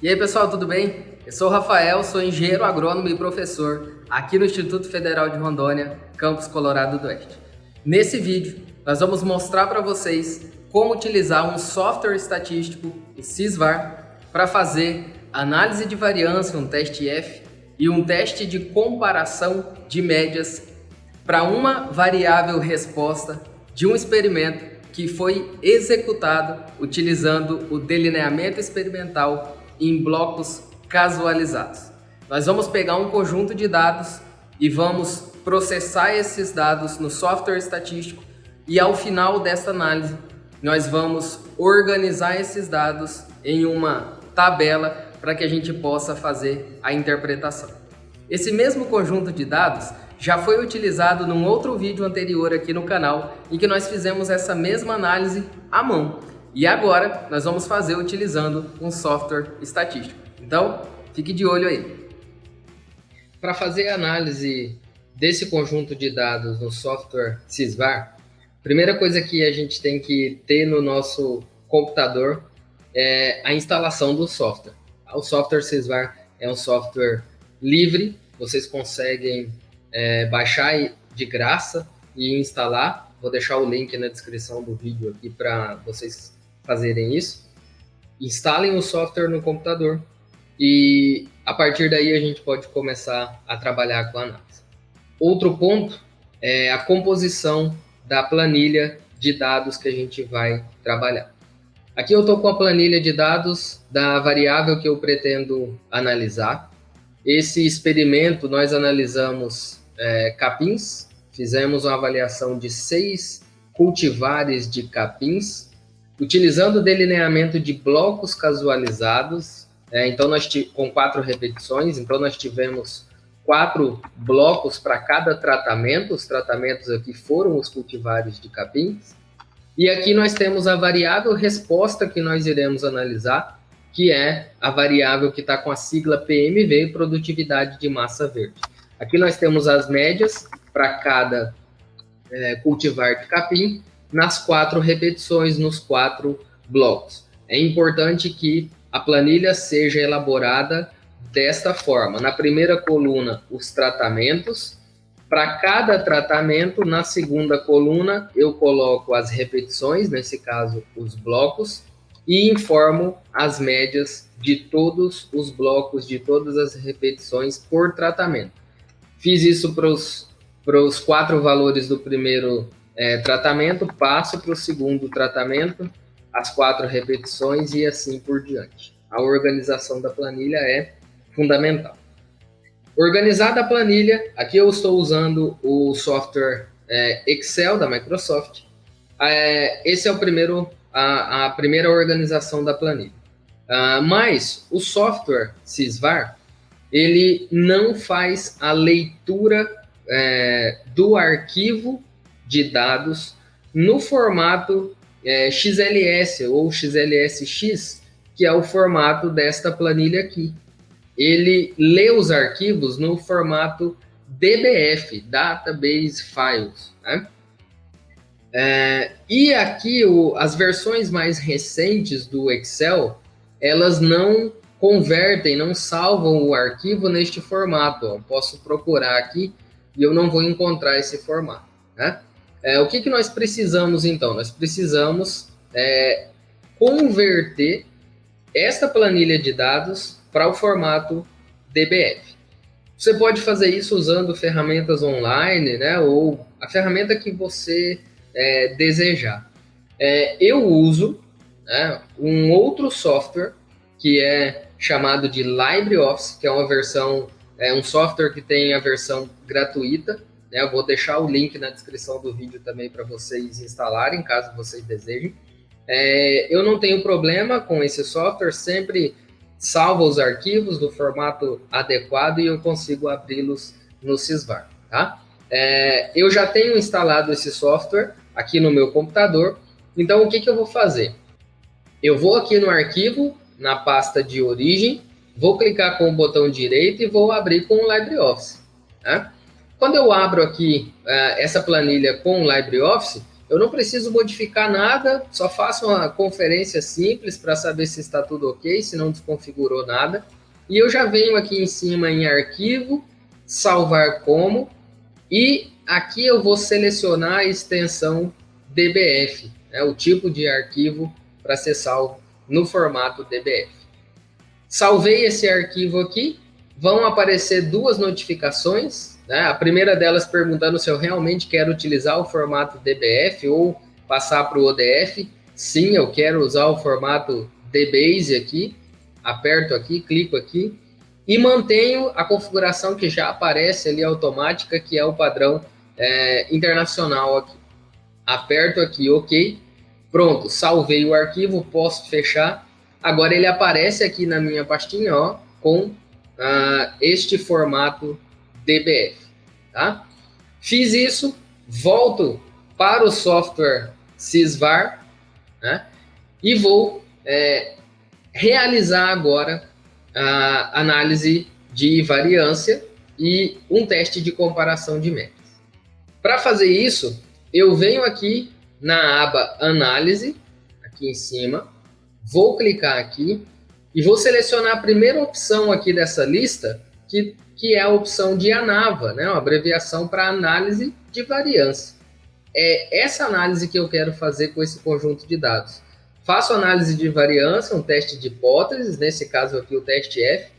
E aí pessoal, tudo bem? Eu sou o Rafael, sou engenheiro agrônomo e professor aqui no Instituto Federal de Rondônia, Campus Colorado do Oeste. Nesse vídeo, nós vamos mostrar para vocês como utilizar um software estatístico, o Sysvar, para fazer análise de variância, um teste F, e um teste de comparação de médias para uma variável resposta de um experimento que foi executado utilizando o delineamento experimental em blocos casualizados. Nós vamos pegar um conjunto de dados e vamos processar esses dados no software estatístico e ao final desta análise nós vamos organizar esses dados em uma tabela para que a gente possa fazer a interpretação. Esse mesmo conjunto de dados já foi utilizado num outro vídeo anterior aqui no canal, em que nós fizemos essa mesma análise à mão. E agora nós vamos fazer utilizando um software estatístico. Então, fique de olho aí. Para fazer a análise desse conjunto de dados no software Sysvar, a primeira coisa que a gente tem que ter no nosso computador é a instalação do software. O software Sysvar é um software livre, vocês conseguem baixar de graça e instalar. Vou deixar o link na descrição do vídeo aqui para vocês fazerem isso. Instalem o software no computador e a partir daí a gente pode começar a trabalhar com a análise. Outro ponto é a composição da planilha de dados que a gente vai trabalhar. Aqui eu estou com a planilha de dados da variável que eu pretendo analisar. Esse experimento nós analisamos capins, fizemos uma avaliação de 6 cultivares de capins, utilizando o delineamento de blocos casualizados, então com 4 repetições, então nós tivemos 4 blocos para cada tratamento, os tratamentos aqui foram os cultivares de capins, e aqui nós temos a variável resposta que nós iremos analisar, que é a variável que está com a sigla PMV, produtividade de massa verde. Aqui nós temos as médias para cada cultivar de capim, nas 4 repetições, nos 4 blocos. É importante que a planilha seja elaborada desta forma. Na primeira coluna, os tratamentos. Para cada tratamento, na segunda coluna, eu coloco as repetições, nesse caso, os blocos, e informo as médias de todos os blocos, de todas as repetições por tratamento. Fiz isso para os 4 valores do primeiro tratamento, passo para o segundo tratamento, as 4 repetições e assim por diante. A organização da planilha é fundamental. Organizada a planilha, aqui eu estou usando o software Excel da Microsoft. Esse é a primeira organização da planilha. Mas o software Sysvar, ele não faz a leitura do arquivo de dados no formato XLS ou XLSX, que é o formato desta planilha aqui. Ele lê os arquivos no formato DBF, Database Files, né? E aqui as versões mais recentes do Excel, elas não convertem, não salvam o arquivo neste formato. Eu posso procurar aqui e eu não vou encontrar esse formato, né? O que nós precisamos então? Nós precisamos converter esta planilha de dados para o formato DBF. Você pode fazer isso usando ferramentas online, né? Ou a ferramenta que você desejar. Eu uso um outro software que é chamado de LibreOffice, que é uma versão, um software que tem a versão gratuita. Eu vou deixar o link na descrição do vídeo também para vocês instalarem, caso vocês desejem. Eu não tenho problema com esse software, sempre salva os arquivos do formato adequado e eu consigo abri-los no Sysvar, tá? Eu já tenho instalado esse software aqui no meu computador, então o que eu vou fazer? Eu vou aqui no arquivo, na pasta de origem, vou clicar com o botão direito e vou abrir com o LibreOffice, tá? Quando eu abro aqui essa planilha com o LibreOffice, eu não preciso modificar nada, só faço uma conferência simples para saber se está tudo ok, se não desconfigurou nada. E eu já venho aqui em cima em arquivo, salvar como, e aqui eu vou selecionar a extensão DBF, né, o tipo de arquivo para ser salvo no formato DBF. Salvei esse arquivo aqui, vão aparecer duas notificações, né? A primeira delas perguntando se eu realmente quero utilizar o formato DBF ou passar para o ODF. Sim, eu quero usar o formato DBase aqui, aperto aqui, clico aqui e mantenho a configuração que já aparece ali automática, que é o padrão internacional aqui. Aperto aqui OK, pronto, salvei o arquivo, posso fechar. Agora ele aparece aqui na minha pastinha, ó, com este formato DBF, tá? Fiz isso, volto para o software Sysvar, né? E vou realizar agora a análise de variância e um teste de comparação de médias. Para fazer isso, eu venho aqui na aba Análise, aqui em cima, vou clicar aqui e vou selecionar a primeira opção aqui dessa lista, que é a opção de ANAVA, né? Uma abreviação para Análise de Variância. É essa análise que eu quero fazer com esse conjunto de dados. Faço análise de variância, um teste de hipóteses, nesse caso aqui o teste F,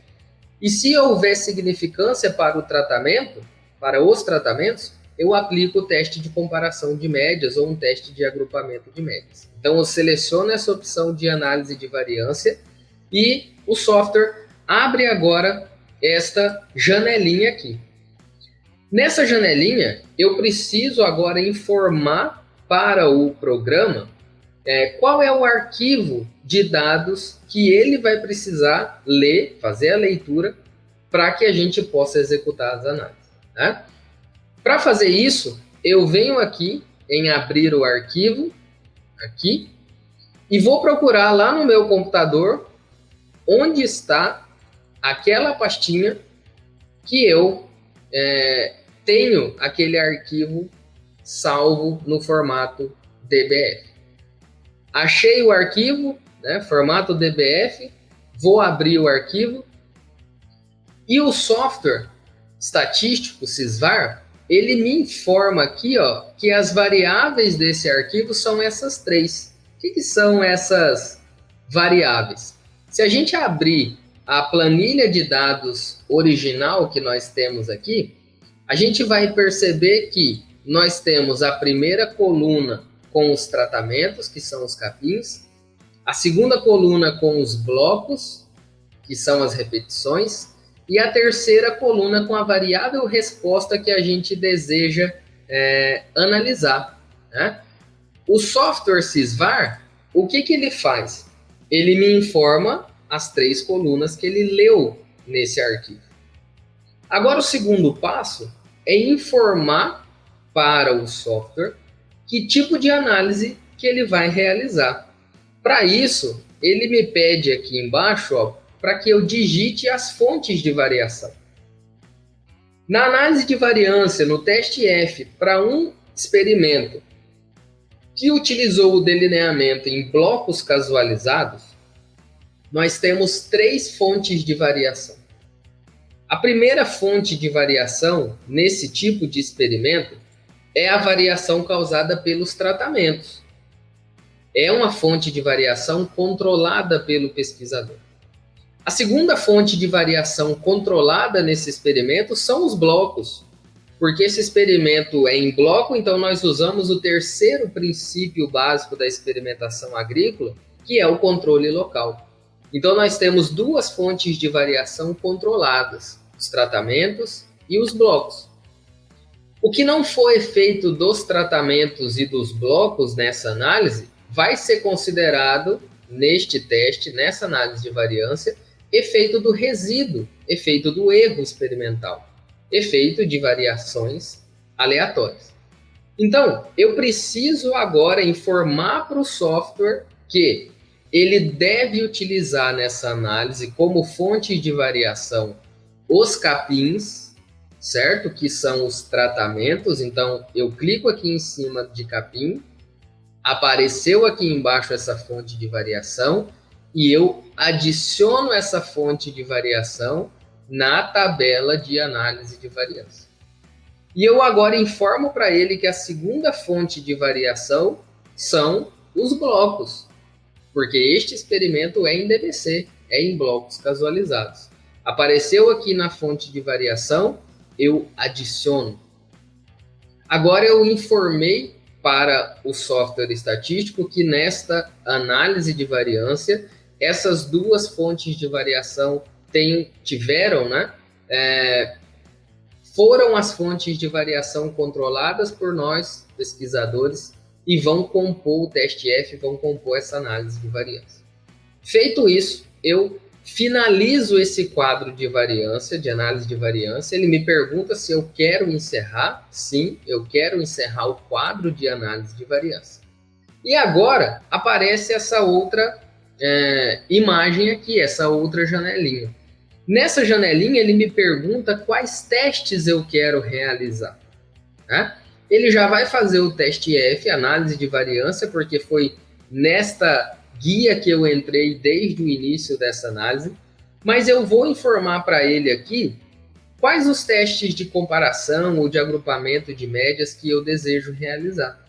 e se houver significância para o tratamento, para os tratamentos, eu aplico o teste de comparação de médias ou um teste de agrupamento de médias. Então eu seleciono essa opção de análise de variância e o software abre agora esta janelinha aqui. Nessa janelinha, eu preciso agora informar para o programa qual é o arquivo de dados que ele vai precisar ler, fazer a leitura, para que a gente possa executar as análises, né? Para fazer isso, eu venho aqui em abrir o arquivo, aqui, e vou procurar lá no meu computador onde está aquela pastinha que eu tenho aquele arquivo salvo no formato DBF. Achei o arquivo, né, formato DBF, vou abrir o arquivo e o software estatístico Sysvar, ele me informa aqui, ó, que as variáveis desse arquivo são essas três. O que são essas variáveis? Se a gente abrir a planilha de dados original que nós temos aqui, a gente vai perceber que nós temos a primeira coluna com os tratamentos, que são os capins, a segunda coluna com os blocos, que são as repetições, e a terceira coluna com a variável resposta que a gente deseja analisar, né? O software Sysvar, o que ele faz? Ele me informa as três colunas que ele leu nesse arquivo. Agora, o segundo passo é informar para o software que tipo de análise que ele vai realizar. Para isso, ele me pede aqui embaixo, para que eu digite as fontes de variação. Na análise de variância, no teste F, para um experimento que utilizou o delineamento em blocos casualizados, nós temos três fontes de variação. A primeira fonte de variação nesse tipo de experimento é a variação causada pelos tratamentos. É uma fonte de variação controlada pelo pesquisador. A segunda fonte de variação controlada nesse experimento são os blocos, porque esse experimento é em bloco, então nós usamos o terceiro princípio básico da experimentação agrícola, que é o controle local. Então nós temos duas fontes de variação controladas, os tratamentos e os blocos. O que não foi efeito dos tratamentos e dos blocos nessa análise vai ser considerado neste teste, nessa análise de variância, efeito do resíduo, efeito do erro experimental, efeito de variações aleatórias. Então, eu preciso agora informar para o software que ele deve utilizar nessa análise como fonte de variação os capins, certo? Que são os tratamentos. Então, eu clico aqui em cima de capim Apareceu aqui embaixo essa fonte de variação e eu adiciono essa fonte de variação na tabela de análise de variância. E eu agora informo para ele que a segunda fonte de variação são os blocos, porque este experimento é em DBC, é em blocos casualizados. Apareceu aqui na fonte de variação, eu adiciono. Agora eu informei para o software estatístico que nesta análise de variância, essas duas fontes de variação tiveram, né? Foram as fontes de variação controladas por nós, pesquisadores, e vão compor o teste F, vão compor essa análise de variância. Feito isso, eu finalizo esse quadro de variância, de análise de variância. Ele me pergunta se eu quero encerrar. Sim, eu quero encerrar o quadro de análise de variância. E agora aparece essa outra imagem aqui, essa outra janelinha. Nessa janelinha ele me pergunta quais testes eu quero realizar, né? Ele já vai fazer o teste F, análise de variância, porque foi nesta guia que eu entrei desde o início dessa análise, mas eu vou informar para ele aqui quais os testes de comparação ou de agrupamento de médias que eu desejo realizar.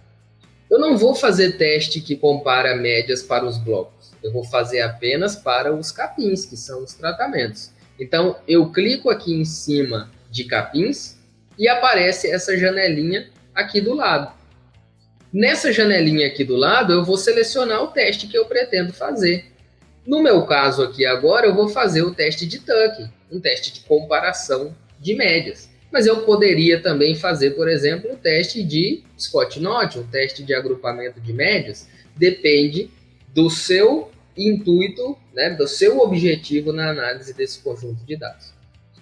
Eu não vou fazer teste que compara médias para os blocos, eu vou fazer apenas para os capins, que são os tratamentos. Então, eu clico aqui em cima de capins e aparece essa janelinha aqui do lado. Nessa janelinha aqui do lado, eu vou selecionar o teste que eu pretendo fazer. No meu caso aqui agora, eu vou fazer o teste de Tuck, um teste de comparação de médias. Mas eu poderia também fazer, por exemplo, o teste de Scott-Knott, um teste de agrupamento de médias. Depende do seu intuito, né, do seu objetivo na análise desse conjunto de dados.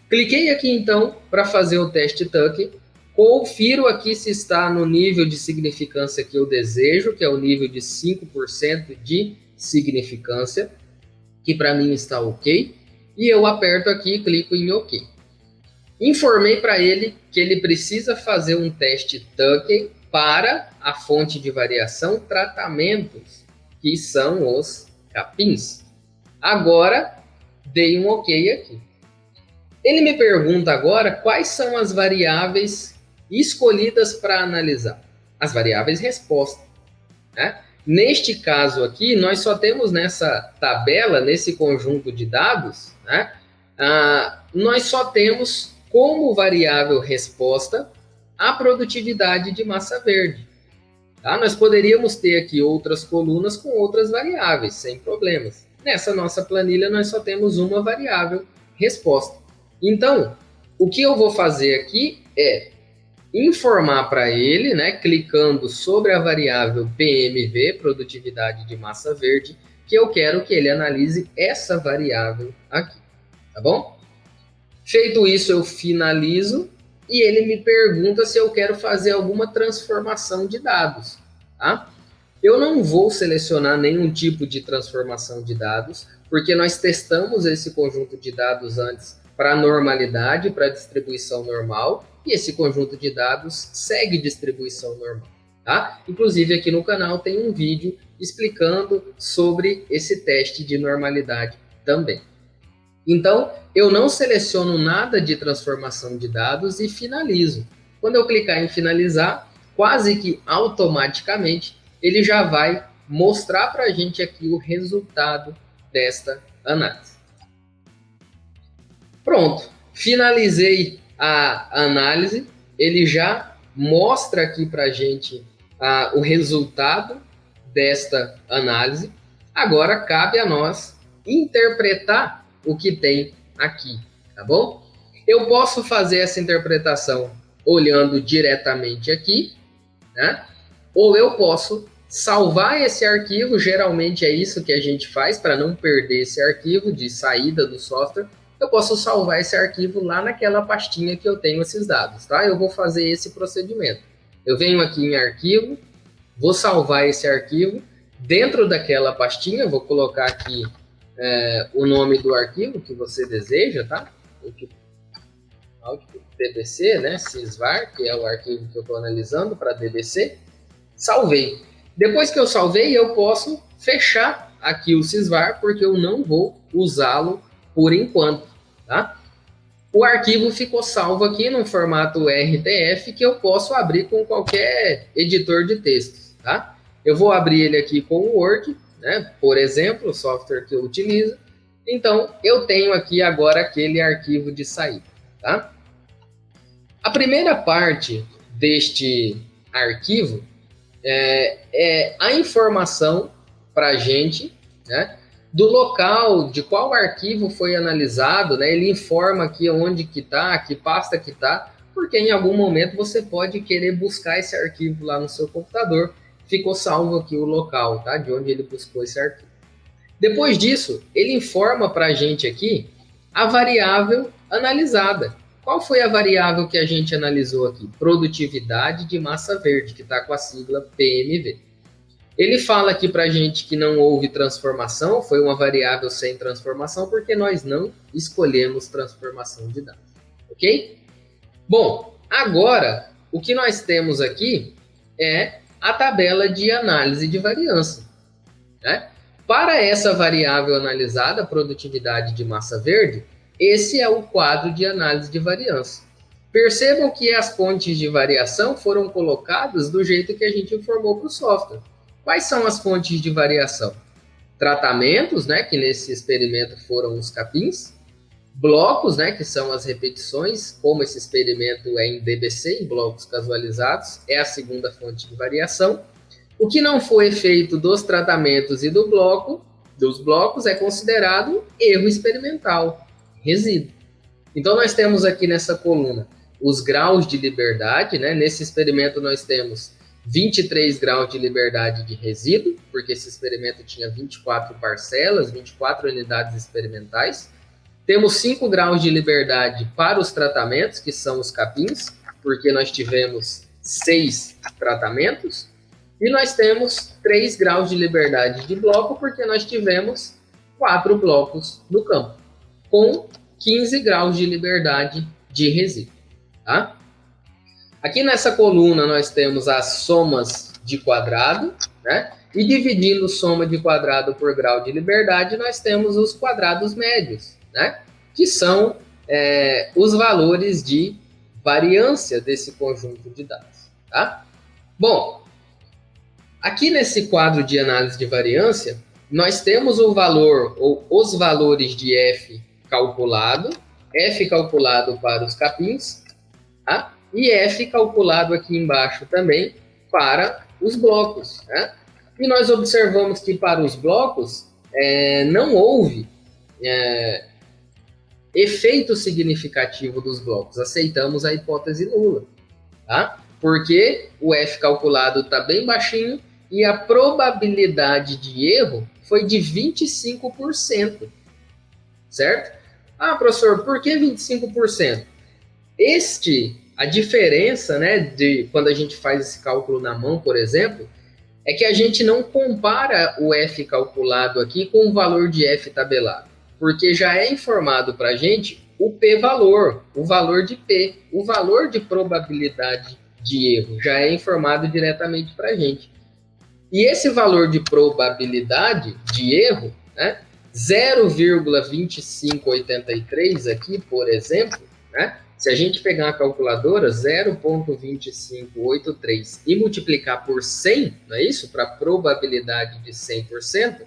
Cliquei aqui então para fazer o teste Tuck. Confiro aqui se está no nível de significância que eu desejo, que é o nível de 5% de significância, que para mim está ok. E eu aperto aqui e clico em OK. Informei para ele que ele precisa fazer um teste Tuck para a fonte de variação tratamentos, que são os capins. Agora, dei um OK aqui. Ele me pergunta agora quais são as variáveis escolhidas para analisar. As variáveis resposta, né? Neste caso aqui, nós só temos nessa tabela, nesse conjunto de dados, né? Nós só temos como variável resposta a produtividade de massa verde. Tá? Nós poderíamos ter aqui outras colunas com outras variáveis, sem problemas. Nessa nossa planilha, nós só temos uma variável resposta. Então, o que eu vou fazer aqui é informar para ele, né, clicando sobre a variável PMV, produtividade de massa verde, que eu quero que ele analise essa variável aqui, tá bom? Feito isso, eu finalizo e ele me pergunta se eu quero fazer alguma transformação de dados, tá? Eu não vou selecionar nenhum tipo de transformação de dados, porque nós testamos esse conjunto de dados antes para normalidade, para distribuição normal, e esse conjunto de dados segue distribuição normal, tá? Inclusive aqui no canal tem um vídeo explicando sobre esse teste de normalidade também. Então, eu não seleciono nada de transformação de dados e finalizo. Quando eu clicar em finalizar, quase que automaticamente, ele já vai mostrar para a gente aqui o resultado desta análise. Pronto, finalizei a análise, ele já mostra aqui para a gente o resultado desta análise. Agora cabe a nós interpretar o que tem aqui, tá bom? Eu posso fazer essa interpretação olhando diretamente aqui, né? Ou eu posso salvar esse arquivo, geralmente é isso que a gente faz para não perder esse arquivo de saída do software. Eu posso salvar esse arquivo lá naquela pastinha que eu tenho esses dados, tá? Eu vou fazer esse procedimento. Eu venho aqui em arquivo, vou salvar esse arquivo dentro daquela pastinha, vou colocar aqui o nome do arquivo que você deseja, tá? DBC, né? Sysvar, que é o arquivo que eu estou analisando para DBC. Salvei. Depois que eu salvei, eu posso fechar aqui o Sysvar, porque eu não vou usá-lo por enquanto, tá? O arquivo ficou salvo aqui no formato RTF, que eu posso abrir com qualquer editor de textos, tá? Eu vou abrir ele aqui com o Word, né? Por exemplo, o software que eu utilizo. Então, eu tenho aqui agora aquele arquivo de saída, tá? A primeira parte deste arquivo é a informação para a gente, né, do local, de qual arquivo foi analisado, né? Ele informa aqui onde que está, que pasta que está, porque em algum momento você pode querer buscar esse arquivo lá no seu computador. Ficou salvo aqui o local, tá? De onde ele buscou esse arquivo. Depois disso, ele informa para a gente aqui a variável analisada. Qual foi a variável que a gente analisou aqui? Produtividade de massa verde, que está com a sigla PMV. Ele fala aqui para a gente que não houve transformação, foi uma variável sem transformação, porque nós não escolhemos transformação de dados. Ok? Bom, agora o que nós temos aqui é a tabela de análise de variância, né? Para essa variável analisada, produtividade de massa verde, esse é o quadro de análise de variância. Percebam que as fontes de variação foram colocadas do jeito que a gente informou para o software. Quais são as fontes de variação? Tratamentos, né, que nesse experimento foram os capins. Blocos, né, que são as repetições, como esse experimento é em DBC, em blocos casualizados, é a segunda fonte de variação. O que não foi feito dos tratamentos e dos blocos é considerado erro experimental, resíduo. Então, nós temos aqui nessa coluna os graus de liberdade, né? Nesse experimento nós temos 23 graus de liberdade de resíduo, porque esse experimento tinha 24 parcelas, 24 unidades experimentais. Temos 5 graus de liberdade para os tratamentos, que são os capins, porque nós tivemos 6 tratamentos. E nós temos 3 graus de liberdade de bloco, porque nós tivemos 4 blocos no campo, com 15 graus de liberdade de resíduo. Tá? Aqui nessa coluna nós temos as somas de quadrado, né? E dividindo soma de quadrado por grau de liberdade, nós temos os quadrados médios, né? Que são os valores de variância desse conjunto de dados. Tá? Bom, aqui nesse quadro de análise de variância, nós temos o valor ou os valores de F calculado para os capins, tá? E F calculado aqui embaixo também para os blocos, né? E nós observamos que para os blocos não houve efeito significativo dos blocos. Aceitamos a hipótese nula, tá? Porque o F calculado está bem baixinho e a probabilidade de erro foi de 25%, certo? Ah, professor, por que 25%? A diferença, né, de quando a gente faz esse cálculo na mão, por exemplo, é que a gente não compara o F calculado aqui com o valor de F tabelado, porque já é informado para a gente o p-valor, o valor de P, o valor de probabilidade de erro, já é informado diretamente para a gente. E esse valor de probabilidade de erro, né, 0,2583 aqui, por exemplo, né, se a gente pegar a calculadora 0,2583 e multiplicar por 100, não é isso? Para a probabilidade de 100%,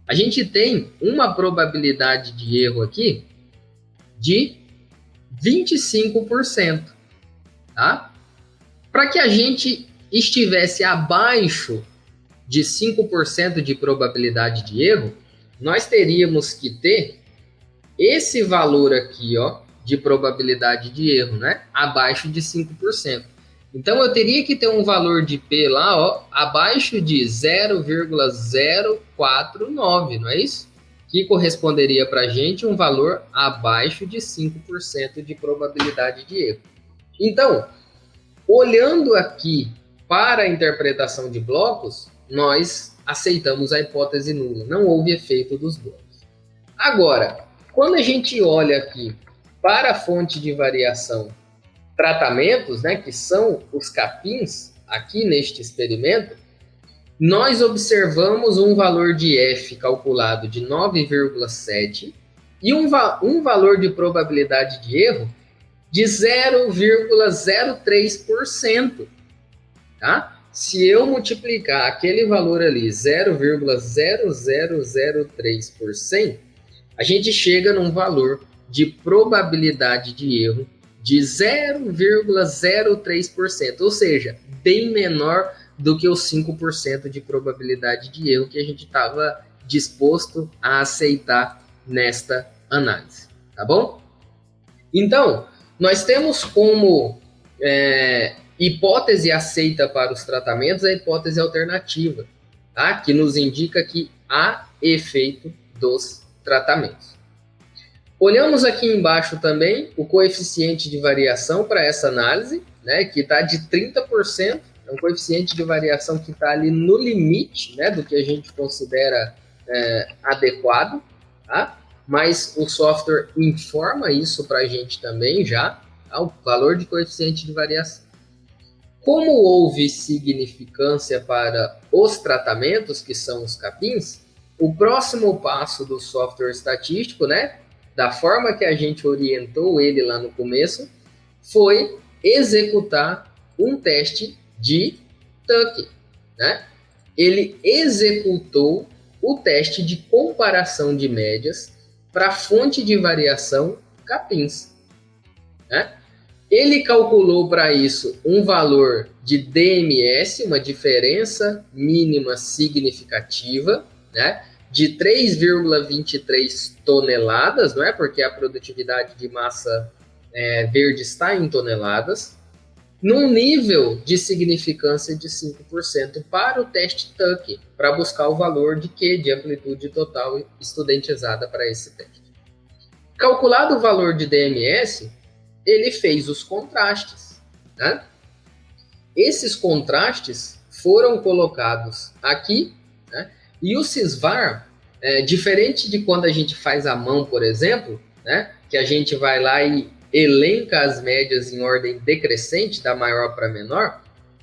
a gente tem uma probabilidade de erro aqui de 25%, tá? Para que a gente estivesse abaixo de 5% de probabilidade de erro, nós teríamos que ter esse valor aqui, ó, de probabilidade de erro, né? Abaixo de 5%. Então, eu teria que ter um valor de P lá, ó, abaixo de 0,049, não é isso? Que corresponderia para a gente um valor abaixo de 5% de probabilidade de erro. Então, olhando aqui para a interpretação de blocos, nós aceitamos a hipótese nula. Não houve efeito dos blocos. Agora, quando a gente olha aqui para a fonte de variação tratamentos, né, que são os capins, aqui neste experimento, nós observamos um valor de F calculado de 9,7 e um valor de probabilidade de erro de 0,03%, tá? Se eu multiplicar aquele valor ali, 0,0003%, a gente chega num valor de probabilidade de erro de 0,03%, ou seja, bem menor do que os 5% de probabilidade de erro que a gente estava disposto a aceitar nesta análise, tá bom? Então, nós temos como hipótese aceita para os tratamentos a hipótese alternativa, tá? Que nos indica que há efeito dos tratamentos. Olhamos aqui embaixo também o coeficiente de variação para essa análise, né, que está de 30%, é um coeficiente de variação que está ali no limite, né, do que a gente considera adequado, tá? Mas o software informa isso para a gente também já, tá? O valor de coeficiente de variação. Como houve significância para os tratamentos, que são os capins, o próximo passo do software estatístico, né, da forma que a gente orientou ele lá no começo, foi executar um teste de Tuck, né? Ele executou o teste de comparação de médias para a fonte de variação capins, né? Ele calculou para isso um valor de DMS, uma diferença mínima significativa, né, de 3,23 toneladas, não é? Porque a produtividade de massa verde está em toneladas, num nível de significância de 5% para o teste Tuck, para buscar o valor de Q, de amplitude total estudentizada para esse teste. Calculado o valor de DMS, ele fez os contrastes, né? Esses contrastes foram colocados aqui, né? E o Sysvar, diferente de quando a gente faz à mão, por exemplo, né? Que a gente vai lá e elenca as médias em ordem decrescente, da maior para menor,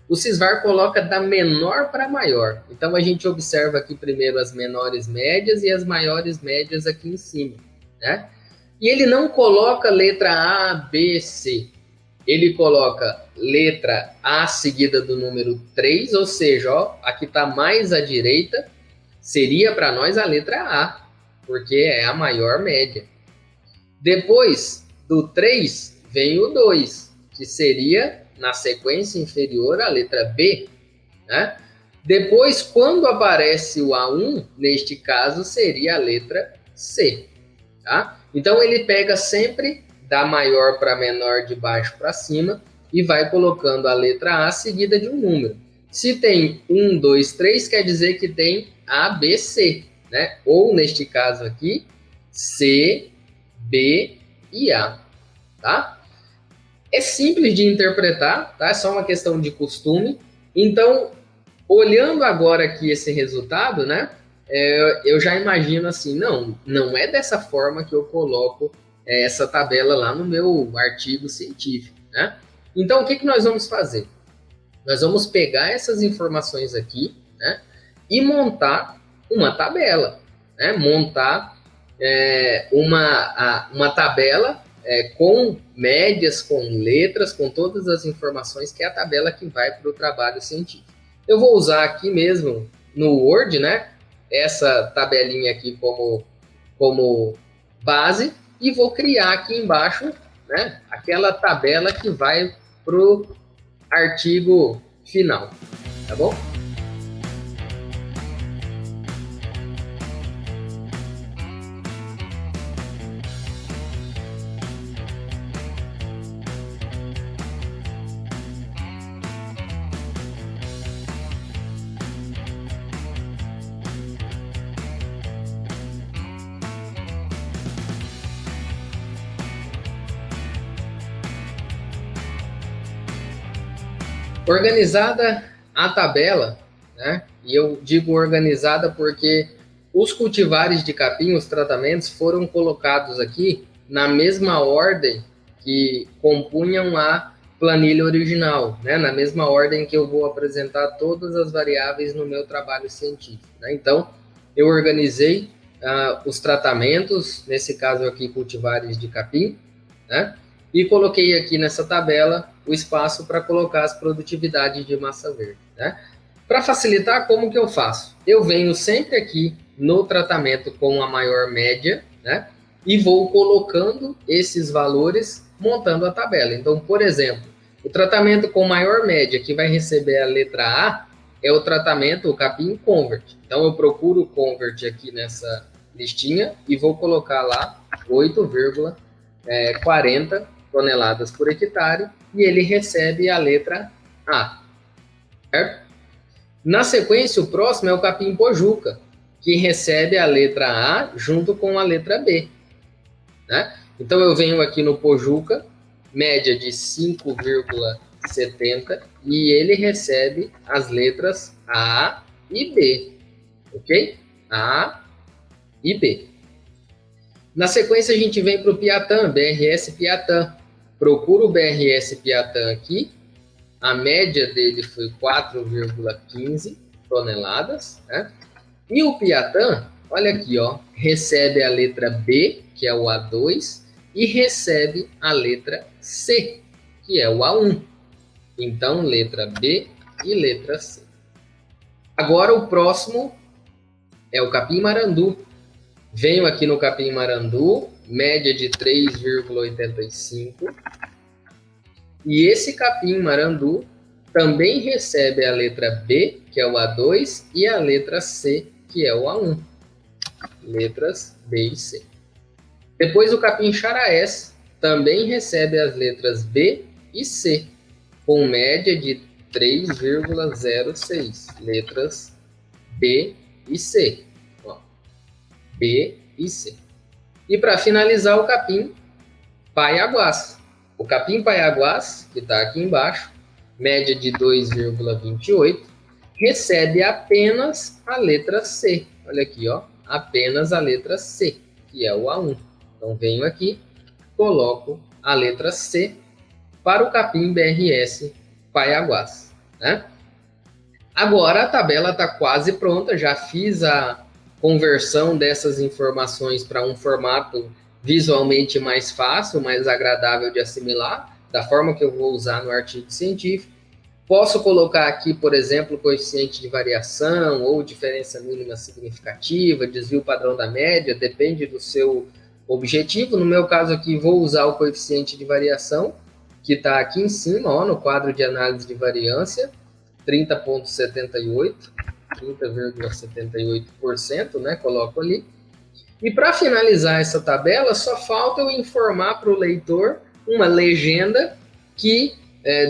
o Sysvar coloca da menor para maior. Então a gente observa aqui primeiro as menores médias e as maiores médias aqui em cima, né? E ele não coloca letra A, B, C. Ele coloca letra A seguida do número 3, ou seja, ó, aqui está mais à direita, seria para nós a letra A, porque é a maior média. Depois do 3 vem o 2, que seria na sequência inferior a letra B, né? Depois, quando aparece o A1, neste caso seria a letra C, tá? Então ele pega sempre da maior para menor, de baixo para cima, e vai colocando a letra A seguida de um número. Se tem 1, 2, 3, quer dizer que tem A, B, C, né? Ou neste caso aqui, C, B e A, tá? É simples de interpretar, tá? É só uma questão de costume. Então, olhando agora aqui esse resultado, né? Eu já imagino assim, não é dessa forma que eu coloco essa tabela lá no meu artigo científico, né? Então, o que nós vamos fazer? Nós vamos pegar essas informações aqui, né, e montar uma tabela, né? Montar uma tabela com médias, com letras, com todas as informações, que é a tabela que vai para o trabalho científico. Eu vou usar aqui mesmo no Word, né, essa tabelinha aqui como base, e vou criar aqui embaixo, né, aquela tabela que vai para o artigo final, tá bom? Organizada a tabela, né? E eu digo organizada porque os cultivares de capim, os tratamentos, foram colocados aqui na mesma ordem que compunham a planilha original, né? Na mesma ordem que eu vou apresentar todas as variáveis no meu trabalho científico, né? Então, eu organizei os tratamentos, nesse caso aqui, cultivares de capim, né? E coloquei aqui nessa tabela o espaço para colocar as produtividades de massa verde, né? Para facilitar, como que eu faço? Eu venho sempre aqui no tratamento com a maior média, né? E vou colocando esses valores, montando a tabela. Então, por exemplo, o tratamento com maior média, que vai receber a letra A, é o tratamento, o capim convert. Então, eu procuro o convert aqui nessa listinha e vou colocar lá 8,40 toneladas por hectare e ele recebe a letra A, certo? Na sequência, o próximo é o capim pojuca, que recebe a letra A junto com a letra B, né? Então, eu venho aqui no pojuca, média de 5,70 e ele recebe as letras A e B, ok? A e B. Na sequência, a gente vem para o Piatã, BRS Piatã. Procura o BRS Piatã aqui. A média dele foi 4,15 toneladas, né? E o Piatã, olha aqui, ó, recebe a letra B, que é o A2, e recebe a letra C, que é o A1. Então, letra B e letra C. Agora, o próximo é o capim marandu. Venho aqui no capim marandu, média de 3,85. E esse capim marandu também recebe a letra B, que é o A2, e a letra C, que é o A1. Letras B e C. Depois o capim charaés também recebe as letras B e C, com média de 3,06. Letras B e C. Ó, B e C. E para finalizar, o capim paiaguás. O capim paiaguás, que está aqui embaixo, média de 2,28, recebe apenas a letra C. Olha aqui, ó, apenas a letra C, que é o A1. Então, venho aqui, coloco a letra C para o capim BRS paiaguás, né? Agora, a tabela está quase pronta, já fiz a conversão dessas informações para um formato visualmente mais fácil, mais agradável de assimilar, da forma que eu vou usar no artigo científico. Posso colocar aqui, por exemplo, coeficiente de variação ou diferença mínima significativa, desvio padrão da média, depende do seu objetivo. No meu caso aqui, vou usar o coeficiente de variação, que está aqui em cima, ó, no quadro de análise de variância, 30,78%, 30,78%, né? Coloco ali. E para finalizar essa tabela, só falta eu informar para o leitor uma legenda que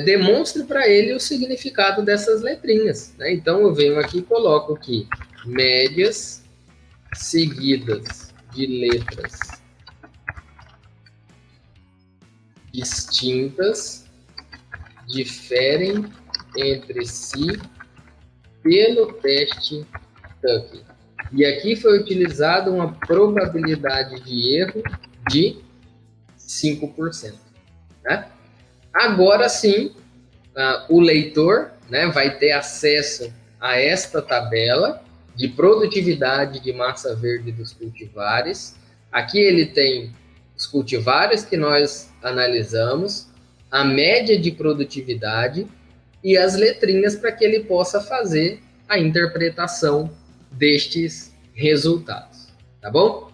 demonstre para ele o significado dessas letrinhas, né? Então, eu venho aqui e coloco aqui médias seguidas de letras distintas diferem entre si pelo teste Tuckey. E aqui foi utilizada uma probabilidade de erro de 5%. Né? Agora sim, o leitor, né, vai ter acesso a esta tabela de produtividade de massa verde dos cultivares. Aqui ele tem os cultivares que nós analisamos, a média de produtividade e as letrinhas para que ele possa fazer a interpretação destes resultados, tá bom?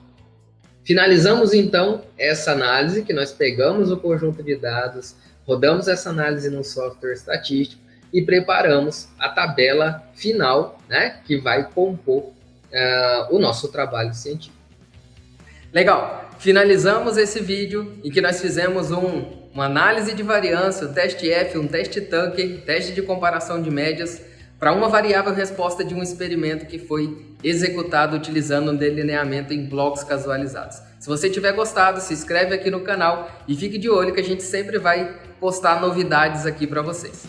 Finalizamos então essa análise, que nós pegamos o conjunto de dados, rodamos essa análise no software estatístico e preparamos a tabela final, né, que vai compor o nosso trabalho científico. Legal, finalizamos esse vídeo em que nós fizemos uma análise de variância, um teste F, um teste Tuckey, teste de comparação de médias, para uma variável resposta de um experimento que foi executado utilizando um delineamento em blocos casualizados. Se você tiver gostado, se inscreve aqui no canal e fique de olho que a gente sempre vai postar novidades aqui para vocês.